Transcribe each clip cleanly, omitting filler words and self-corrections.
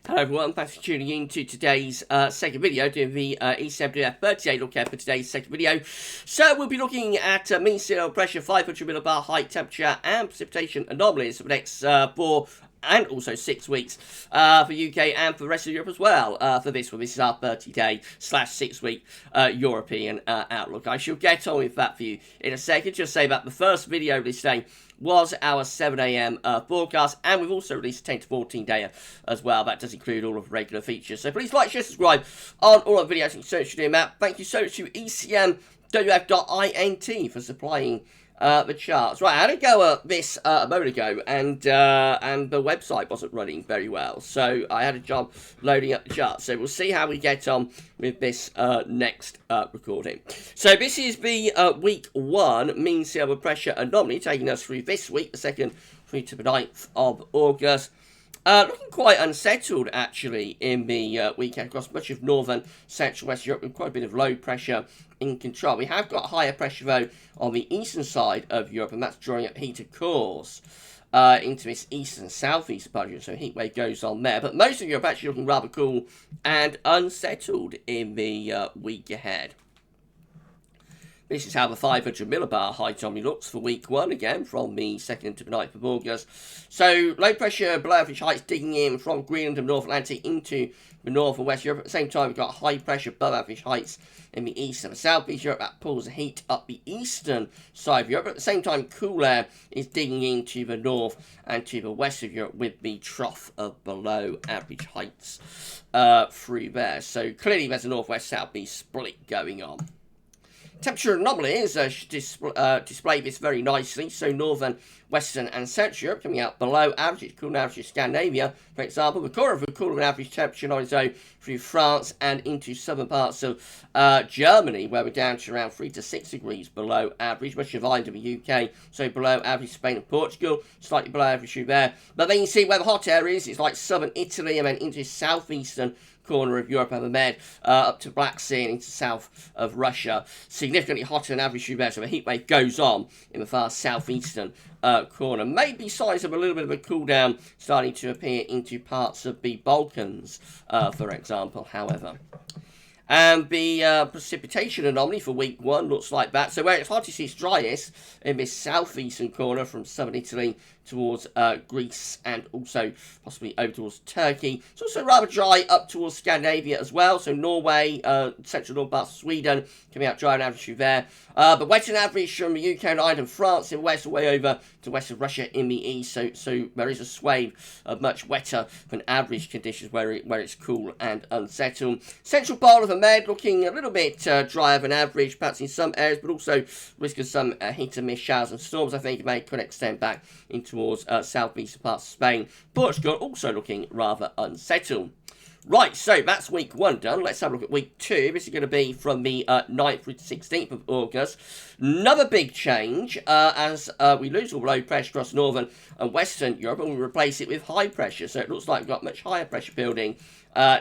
Hello everyone, thanks for tuning in to today's second video, doing the ECMWF 30-day look at for today's second video. So we'll be looking at mean sea level pressure, 500 millibar height, temperature and precipitation anomalies for the next 4 and also 6 weeks for UK and for the rest of Europe as well for this one. This is our 30-day / 6-week European outlook. I shall get on with that for you in a second. Just say that the first video this day was our 7 AM forecast, and we've also released a 10 to 14 day as well. That does include all of the regular features. So please like, share, subscribe on all of the videos. Search for doing that. Thank you so much to ECMWF.int for supplying the charts. Right, I had to go at this a moment ago, and the website wasn't running very well, so I had a job loading up the charts. So we'll see how we get on with this next recording. So this is the week 1 mean sea level pressure anomaly, taking us through this week, the 2nd through to the 9th of August. Looking quite unsettled, actually, in the weekend across much of northern, central, west Europe, with quite a bit of low pressure in control. We have got higher pressure, though, on the eastern side of Europe, and that's drawing up heated cores into this eastern and southeast part of Europe, so heat wave goes on there. But most of Europe actually looking rather cool and unsettled in the week ahead. This is how the 500 millibar height anomaly looks for week 1, again, from the 2nd to the 9th of August. So, low pressure below average heights digging in from Greenland and North Atlantic into the North and West Europe. At the same time, we've got high pressure above average heights in the East and the Southeast Europe. That pulls the heat up the eastern side of Europe. At the same time, cool air is digging into the North and to the West of Europe with the trough of below average heights through there. So, clearly, there's a Northwest-Southeast split going on. Temperature anomalies display this very nicely. So northern, western and central Europe coming out below average. It's cooler average Scandinavia, for example. The core of the cooler average temperature on its own through France and into southern parts of Germany, where we're down to around 3 to 6 degrees below average. Much of the UK, so below average Spain and Portugal, slightly below average through there. But then you see where the hot air is. It's like southern Italy and then into southeastern corner of Europe and the Med, up to Black Sea and into south of Russia. Significantly hotter than average through there, so the heat wave goes on in the far southeastern corner. Maybe signs of a little bit of a cool down starting to appear into parts of the Balkans, for example, however. And the precipitation anomaly for week 1 looks like that. So where it's hottest, it's driest in this southeastern corner from southern Italy towards Greece and also possibly over towards Turkey. It's also rather dry up towards Scandinavia as well. So Norway, central north parts of Sweden, coming out dry and average through there. But wetter than average from the UK and Ireland, France in west, way over to west of Russia in the east. So there is a swathe of much wetter than average conditions where it's cool and unsettled. Central part of the Med looking a little bit drier than average, perhaps in some areas, but also risk of some hit and miss showers and storms. I think it could extend back in towards southeastern parts of Spain. Portugal also looking rather unsettled. Right, so that's week 1 done. Let's have a look at week 2. This is going to be from the 9th through to 16th of August. Another big change as we lose all low pressure across northern and western Europe, and we replace it with high pressure. So it looks like we've got much higher pressure building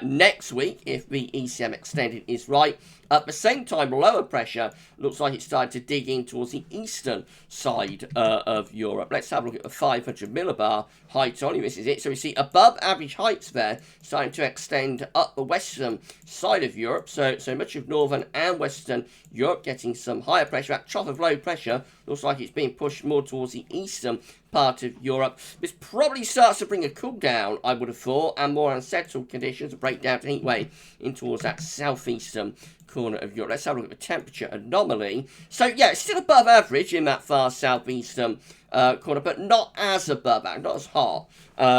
next week, if the ECM extended is right. At the same time, lower pressure looks like it's started to dig in towards the eastern side of Europe. Let's have a look at the 500 millibar height on. This is it. So we see above average heights there starting to extend up the western side of Europe. So much of northern and western Europe getting some higher pressure. That trough of low pressure looks like it's being pushed more towards the eastern part of Europe. This probably starts to bring a cool down, I would have thought, and more unsettled conditions, a breakdown to heat wave in towards that southeastern corner of Europe. Let's have a look at the temperature anomaly. So yeah, it's still above average in that far southeastern corner, but not as above average, not as hot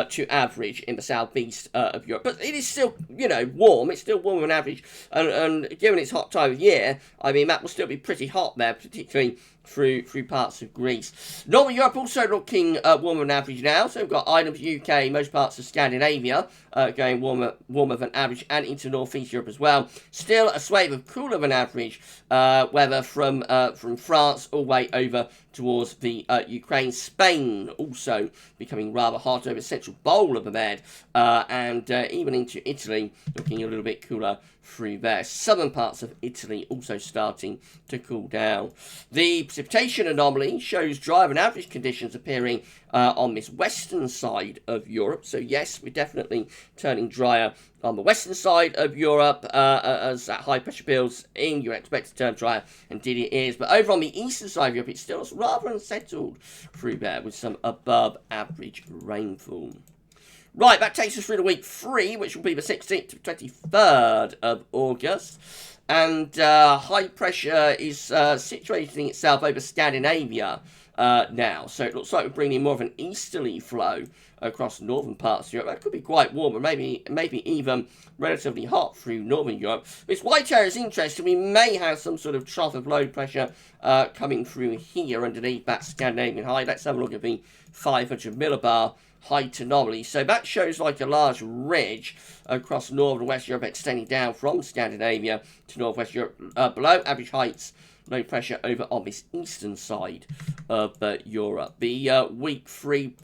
to average in the southeast of Europe. But it is still, you know, warm. It's still warmer than average, and given its hot time of year, I mean, that will still be pretty hot there, particularly through parts of Greece. Northern Europe also looking warmer than average now. So we've got Ireland, UK, most parts of Scandinavia going warmer than average, and into northeast Europe as well. Still a swathe of cooler than average weather from France all the way over towards the Ukraine. Spain also becoming rather hot over the central bowl of the Med, and even into Italy, looking a little bit cooler through there. Southern parts of Italy also starting to cool down. The precipitation anomaly shows drier than average conditions appearing on this western side of Europe. So yes, we're definitely turning drier on the western side of Europe as that high pressure builds in. You expect to turn drier, indeed it is. But over on the eastern side of Europe, it's still rather unsettled through there with some above average rainfall. Right, that takes us through to week 3, which will be the 16th to 23rd of August. And high pressure is situating itself over Scandinavia now. So it looks like we're bringing more of an easterly flow across northern parts of Europe. That could be quite warm, or maybe even relatively hot through northern Europe. This white area is interesting. We may have some sort of trough of low pressure coming through here underneath that Scandinavian high. Let's have a look at the 500 millibar height anomaly. So that shows like a large ridge across northern and west Europe, extending down from Scandinavia to northwest Europe, below average heights, low pressure over on this eastern side of Europe. The week 3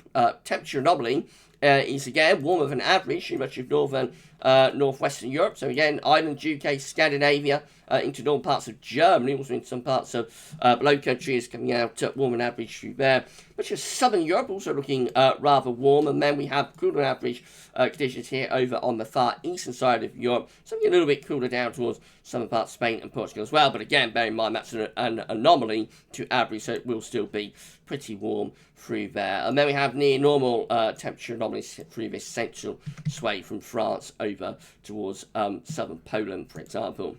temperature anomaly is again warmer than average in much of northern northwestern Europe. So again, Ireland, UK, Scandinavia, into northern parts of Germany, also in some parts of Low Country is coming out warmer than average through there. Much of southern Europe also looking rather warm, and then we have cooler than average conditions here over on the far eastern side of Europe, something a little bit cooler down towards some parts of Spain and Portugal as well. But again, bear in mind that's an anomaly to average, so it will still be pretty warm through there. And then we have near normal temperature anomalies through this central sway from France over towards southern Poland, for example.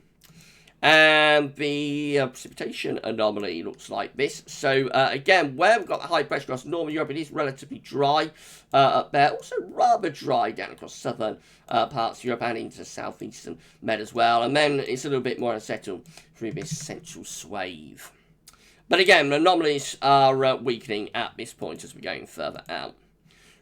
And the precipitation anomaly looks like this. So, again, where we've got the high pressure across northern Europe, it is relatively dry up there. Also rather dry down across southern parts of Europe and into the southeastern Med as well. And then it's a little bit more unsettled through this central swathe. But again, the anomalies are weakening at this point as we're going further out.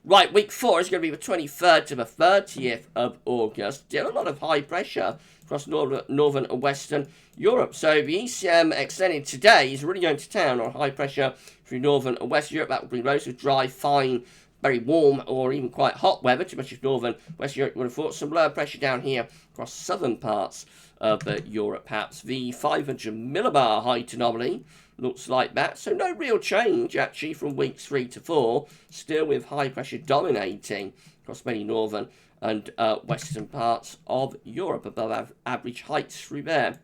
Right, week 4 is going to be the 23rd to the 30th of August. Still a lot of high pressure across northern and western Europe. So the ECM extended today is really going to town on high pressure through northern and western Europe. That will bring loads of dry, fine, very warm or even quite hot weather to much of northern western Europe. Would have thought some lower pressure down here across southern parts of Europe, perhaps. The 500 millibar height anomaly looks like that. So no real change, actually, from weeks 3 to 4. Still with high pressure dominating across many northern and western parts of Europe, above average heights through there.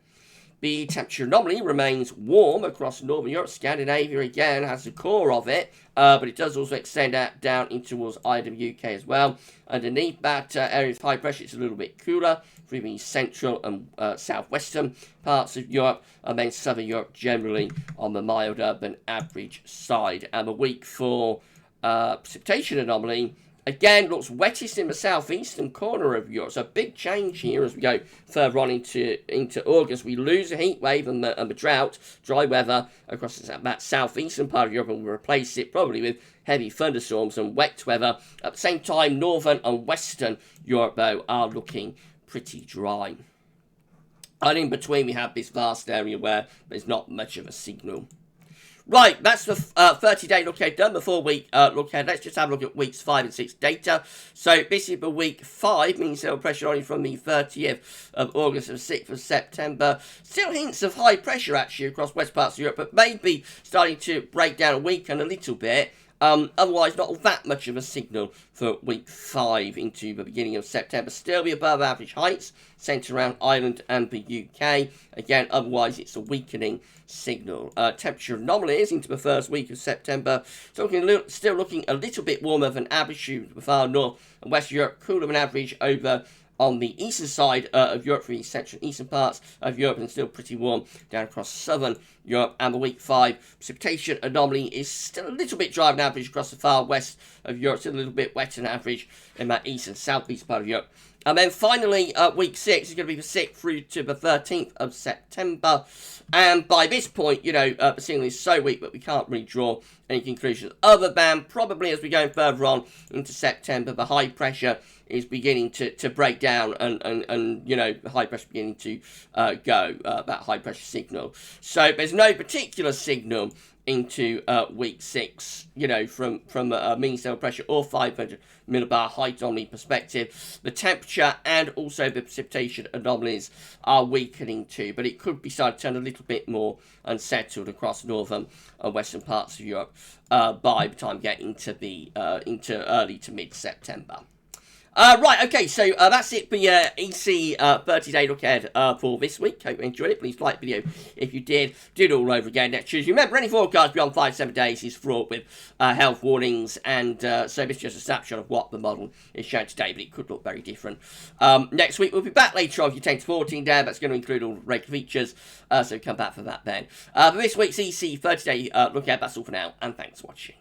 The temperature anomaly remains warm across northern Europe. Scandinavia, again, has the core of it, but it does also extend out down into towards Ireland, UK as well. Underneath that area of high pressure, it's a little bit cooler through the central and southwestern parts of Europe, and then southern Europe generally on the milder than average side. And the week 4 precipitation anomaly, again, looks wettest in the southeastern corner of Europe. So a big change here as we go further on into August. We lose the heat wave and the drought, dry weather across that southeastern part of Europe, and we replace it probably with heavy thunderstorms and wet weather. At the same time, northern and western Europe, though, are looking pretty dry. And in between, we have this vast area where there's not much of a signal. Right, that's the 30-day look ahead done, the 4-week look ahead. Let's just have a look at weeks 5 and 6 data. So this is the week 5, mean cell pressure only from the 30th of August to the 6th of September. Still hints of high pressure, actually, across west parts of Europe, but maybe starting to break down and weaken a little bit. Otherwise, not that much of a signal for week 5 into the beginning of September. Still be above average heights, centred around Ireland and the UK. Again, otherwise, it's a weakening signal. Temperature anomalies into the first week of September. Still looking a little bit warmer than average through the far north and west Europe. Cooler than average over on the eastern side of Europe, for the central and eastern parts of Europe, and still pretty warm down across southern Europe. And the week 5 precipitation anomaly is still a little bit drier than average across the far west of Europe, still a little bit wetter than average in that east and southeast part of Europe. And then finally, week 6 is going to be the 6th through to the 13th of September. And by this point, you know, the signal is so weak that we can't really draw any conclusions, other than probably as we go further on into September, the high pressure is beginning to break down, and you know, the high pressure beginning to go, that high pressure signal. So there's no particular signal into week 6, you know, from a mean external pressure or 500 millibar high anomaly perspective. The temperature and also the precipitation anomalies are weakening too, but it could be starting to turn a little bit more unsettled across northern and western parts of Europe by the time getting to the into early to mid-September. Right, okay, so that's it for your EC 30-day look ahead for this week. Hope you enjoyed it. Please like the video if you did. Do it all over again next Tuesday. Remember, any forecast beyond 5-7 days is fraught with health warnings, and so this is just a snapshot of what the model is showing today, but it could look very different. Next week, we'll be back later on for your 10 to 14 day. That's going to include all the regular features, so come back for that then. For this week's EC 30-day look ahead, that's all for now, and thanks for watching.